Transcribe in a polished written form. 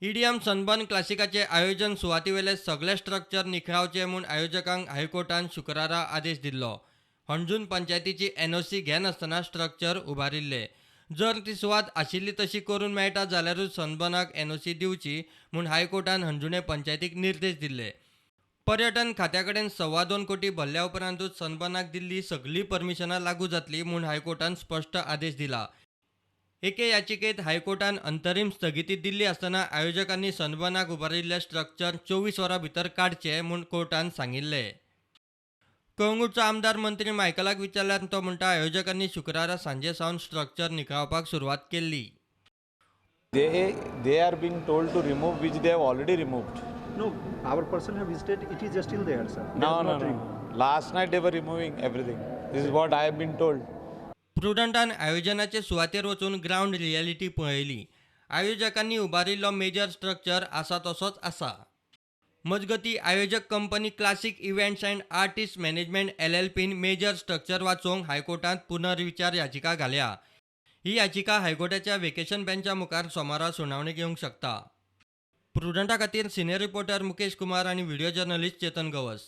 Idioms sunburn क्लासिकाचे आयोजन सुवातेवेले सगळे structure निखळावचे म्हूण आयोजकांक हायकोर्टान शुक्रारा आदेश दिल्लो. हणजून पंचायतीची एनओसी घेनासतना स्ट्रक्चर उबारिल्ले. जर ती सुवात आशिल्ली तशी करून मेळटा जाल्यारूच सनबर्नाक एनओसी दिवची म्हूण हायकोर्टान हणजुणे पंचायतीक निर्देश दिल्ले. पर्यटन खात्या कडेन 2.25 कोटी भरल्या उपरांतूच सनबर्नाक दिल्ली सगळी परमिशनां लागू जातली म्हूण हायकोर्टान स्पश्ट आदेश दिला. एके याचिकेत हायकोर्टान अंतरीम स्थगिती दिल्ली आसतना आयोजकांनी सनबर्नाक उबारिल्ले स्ट्रक्चर 24 वरां भितर काडचे म्हूण कोर्टान सांगिल्ले. कळंगूटचो आमदार मंत्री मायकलाक विचारल्यार तो म्हणटा आयोजकांनी शुक्रारा सांजे सावन स्ट्रक्चर निखळावपाक सुरवात केल्ली. They are being told to remove which they have already removed. No, our person have visited, it is still there, sir. They No, have no, not no. removed. Last night they were removing everything. This is what I have been told. प्रुडंटान आयोजनाचे सुवातेर वचून ground reality पळयली. आयोजकांनी उबारिल्लो major structure आसा तसोच आसा. मजगतीं आयोजक company classic events and artist management LLPन मेजर स्ट्रक्चर वाचोवंक हायकोर्टांत पुनर्विचार याचिका घाल्या. ही याचिका हायकोर्टाच्या व्हेकेशन बेंचा मुखार सोमारा सुनावणेक येवंक शकता. प्रुडंटा खातीर सिनियर रिपोर्टर मुकेश कुमार आनी व्हिडिओ जर्नलिस्ट चेतन गवस.